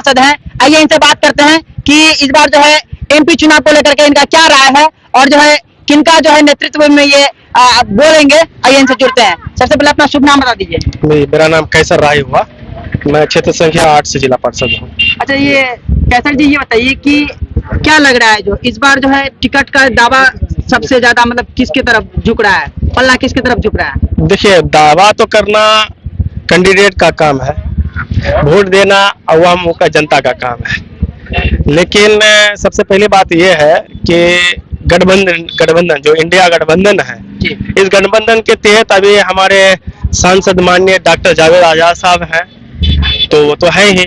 पार्षद हैं। आइए इनसे बात करते हैं कि इस बार जो है एमपी चुनाव को लेकर के इनका क्या राय है और जो है किनका जो है नेतृत्व में ये बोलेंगे। आइए इनसे जुड़ते हैं। सबसे पहले अपना शुभ नाम बता दीजिए। मेरा नाम कैसर राय हुआ, मैं क्षेत्र संख्या 8 से जिला पार्षद हूँ। अच्छा, ये कैसर जी ये बताइए कि क्या लग रहा है जो इस बार जो है टिकट का दावा सबसे ज्यादा मतलब किसकी तरफ झुक रहा है, पल्ला किसकी तरफ झुक रहा है? देखिए, दावा तो करना कैंडिडेट का काम है, वोट देना अवाम का जनता का काम है। लेकिन सबसे पहली बात यह है कि गठबंधन जो इंडिया गठबंधन है, इस गठबंधन के तहत अभी हमारे सांसद माननीय डॉक्टर जावेद आजाद साहब हैं, तो वो तो है ही।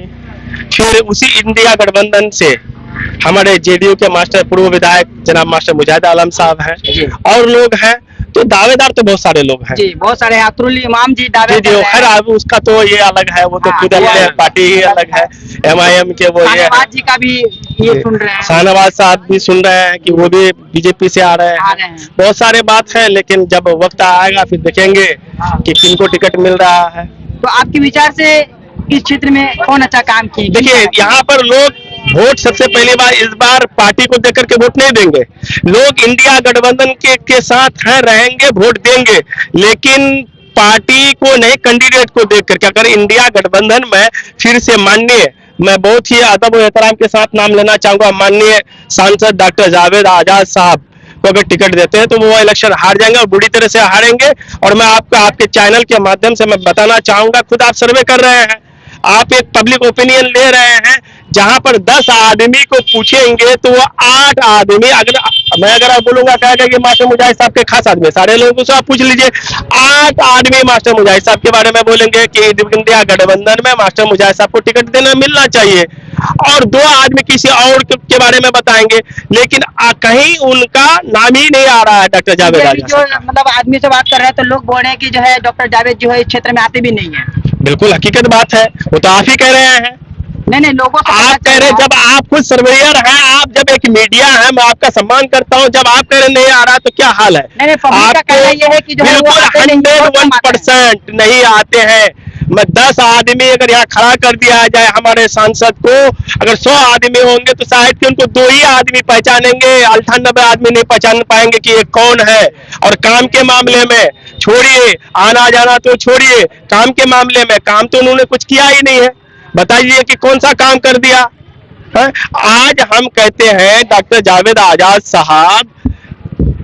फिर उसी इंडिया गठबंधन से हमारे जेडीयू के मास्टर पूर्व विधायक जनाब मास्टर मुजाहिद आलम साहब हैं और लोग हैं, तो दावेदार तो बहुत सारे लोग हैं जी, बहुत सारे अतरुल इमाम जी दावेदार खैर अब उसका तो ये अलग है, वो तो खुद अपने पार्टी ही अलग है। एमआईएम के वो ये जी का भी ये सुन रहे हैं, शाहनवाज साहब भी सुन रहे हैं कि वो भी बीजेपी से आ रहे हैं। बहुत सारे बात है, लेकिन जब वक्त आएगा फिर देखेंगे कि किनको टिकट मिल रहा है। तो आपके विचार से इस क्षेत्र में कौन अच्छा काम किए? देखिए, यहाँ पर लोग वोट सबसे पहली बार इस बार पार्टी को देकर के वोट नहीं देंगे। लोग इंडिया गठबंधन के साथ हैं, रहेंगे, वोट देंगे, लेकिन पार्टी को नहीं, कैंडिडेट को देख करके। अगर इंडिया गठबंधन में फिर से माननीय, मैं बहुत ही अदब और एहतराम के साथ नाम लेना चाहूंगा, माननीय सांसद डॉक्टर जावेद आजाद साहब को अगर टिकट देते हैं तो वो इलेक्शन हार जाएंगे और बुरी तरह से हारेंगे। और मैं आपको आपके चैनल के माध्यम से मैं बताना चाहूंगा, खुद आप सर्वे कर रहे हैं, आप एक पब्लिक ओपिनियन ले रहे हैं, जहां पर 10 आदमी को पूछेंगे तो वो 8 आदमी, अगर आप बोलूंगा कहेगा कि मास्टर मुजाहिद साहब के खास आदमी, सारे लोगों से आप पूछ लीजिए, 8 आदमी मास्टर मुजाहिद साहब के बारे में बोलेंगे कि इंडिया गठबंधन में मास्टर मुजाहिद साहब को टिकट देना मिलना चाहिए, और 2 आदमी किसी और के बारे में बताएंगे, लेकिन कहीं उनका नाम ही नहीं आ रहा है। डॉक्टर जावेद आजाद मतलब आदमी से बात कर रहे हैं तो लोग बोल रहे हैं कि जो है डॉक्टर जावेद जो है इस क्षेत्र में आते भी नहीं है। बिल्कुल हकीकत बात है, वो तो आप ही कह रहे हैं। नहीं, लोगों को आप कह रहे हैं, जब आप खुद सर्वेयर हैं, आप जब एक मीडिया है, मैं आपका सम्मान करता हूं, जब आप कह रहे नहीं आ रहा तो क्या हाल है? आपका ये है कि जो बिल्कुल 101% नहीं आते हैं। मैं 10 आदमी अगर यहाँ खड़ा कर दिया जाए हमारे सांसद को, अगर 100 आदमी होंगे तो शायद कि उनको 2 ही आदमी पहचानेंगे, 98 आदमी नहीं पहचान पाएंगे कि ये कौन है। और काम के मामले में छोड़िए, आना जाना तो छोड़िए, काम के मामले में काम तो उन्होंने कुछ किया ही नहीं है। बताइए कि कौन सा काम कर दिया है? आज हम कहते हैं डॉक्टर जावेद आजाद साहब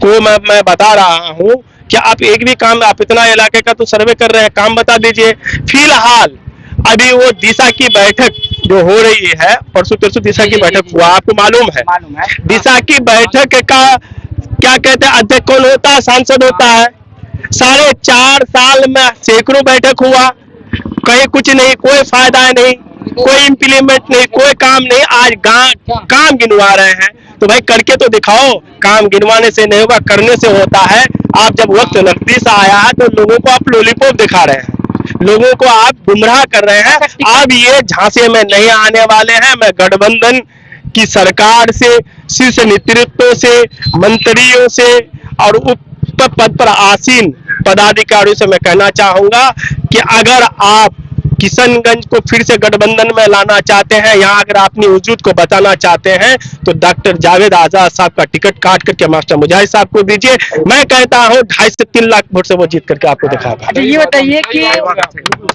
को मैं बता रहा हूं कि आप एक भी काम, आप इतना इलाके का तो सर्वे कर रहे हैं, काम बता दीजिए। फिलहाल अभी वो दिशा की बैठक जो हो रही है, परसों तरसों दिशा की बैठक हुआ, आपको मालूम है? दिशा की बैठक का क्या कहते हैं, अध्यक्ष कौन होता है? सांसद होता है। 4.5 साल में सैकड़ों बैठक हुआ, कहीं कुछ नहीं, कोई फायदा नहीं, कोई इम्प्लीमेंट नहीं, कोई काम नहीं। आज काम गिनवा रहे हैं, तो भाई करके तो दिखाओ। काम गिनवाने से नहीं होगा, करने से होता है। आप जब वक्त नजदीक आया है तो लोगों को आप लॉलीपॉप दिखा रहे हैं, लोगों को आप गुमराह कर रहे हैं। अब ये झांसे में नहीं आने वाले हैं। मैं गठबंधन की सरकार से, शीर्ष नेतृत्व से, मंत्रियों से और उप पद पर आसीन पदाधिकारियों से मैं कहना चाहूंगा कि अगर आप किशनगंज को फिर से गठबंधन में लाना चाहते हैं, यहाँ अगर अपनी वजूद को बताना चाहते हैं, तो डॉक्टर जावेद आजाद साहब का टिकट काट करके मास्टर मुजाहिद साहब को दीजिए। मैं कहता हूँ 2.5 से 3 लाख वोट से वो जीत करके आपको दिखाएगा। अच्छा, ये बताइए कि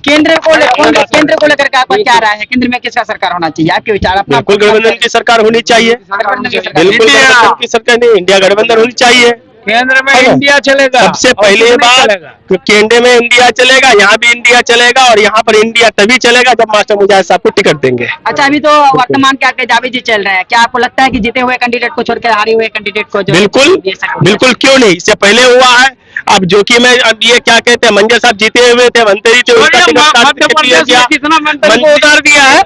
केंद्र को लेकर के आपका क्या राय है? केंद्र में किसका सरकार होना चाहिए आपके विचार? अपना बिल्कुल गठबंधन की सरकार होनी चाहिए, बिल्कुल गठबंधन की सरकार नहीं, इंडिया गठबंधन होनी चाहिए। केंद्र में इंडिया चलेगा, सबसे पहले बात केंद्र में इंडिया चलेगा, यहाँ भी इंडिया चलेगा, और यहाँ पर इंडिया तभी चलेगा जब मास्टर मुजाहिद साहब को टिकट देंगे। अच्छा, अभी तो वर्तमान क्या जावेद जी चल रहे हैं, क्या आपको लगता है कि जीते हुए कैंडिडेट को छोड़कर हारे हुए कैंडिडेट को जो बिल्कुल क्यों नहीं, इससे पहले हुआ है। अब जो कि मैं अब ये क्या कहते हैं, मंजर साहब जीते हुए थे, मंत्री थे, कितना मंत्री को उतार दिया है?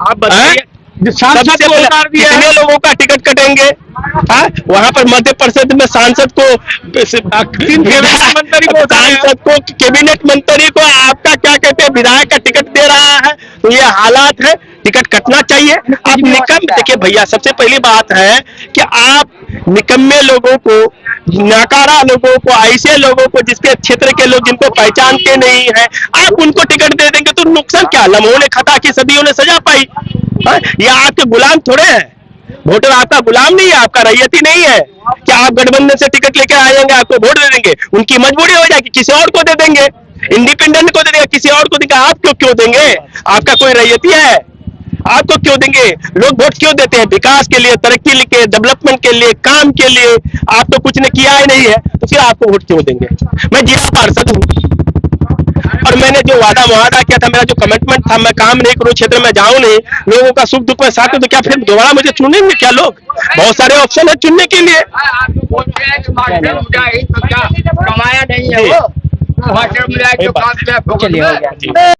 आप बताइए, कितने लोगों का टिकट कटेंगे? वहां पर मध्य प्रदेश में सांसद को, कैबिनेट मंत्री को आपका क्या कहते हैं, विधायक का टिकट दे रहा है। तो ये हालात है, टिकट कटना चाहिए। आप निकम, देखिए भैया, सबसे पहली बात है कि आप निकम्मे लोगों को नकारा लोगों को, ऐसे लोगों को जिसके क्षेत्र के लोग जिनको पहचानते नहीं है, आप उनको टिकट दे देंगे तो नुकसान क्या? लम्हों ने खता की सदियों ने सजा पाई। हाँ? ये आपके गुलाम थोड़े हैं, वोटर आपका गुलाम नहीं है, आपका रैयती नहीं है। क्या आप गठबंधन से टिकट लेके आएंगे, आपको वोट दे देंगे? उनकी मजबूरी हो जाएगी, किसी और को दे देंगे, इंडिपेंडेंट को दे देंगे, किसी और को देंगे। आप क्यों देंगे? आपका कोई रैयती है? आपको क्यों देंगे? लोग वोट क्यों देते हैं? विकास के लिए, तरक्की के लिए, डेवलपमेंट के लिए, काम के लिए। आप तो कुछ ने किया ही नहीं है, तो फिर आपको वोट क्यों देंगे? मैं जिला पार्षद हूँ और मैंने जो वादा किया था, मेरा जो कमिटमेंट था, मैं काम नहीं करूँ, क्षेत्र में जाऊं नहीं, लोगों का सुख दुख में साथ हूं, तो क्या फिर दोबारा मुझे चुनेंगे क्या लोग? बहुत सारे ऑप्शन है चुनने के लिए। कमाया नहीं है वो, जी। तो काम चलिए हो गया।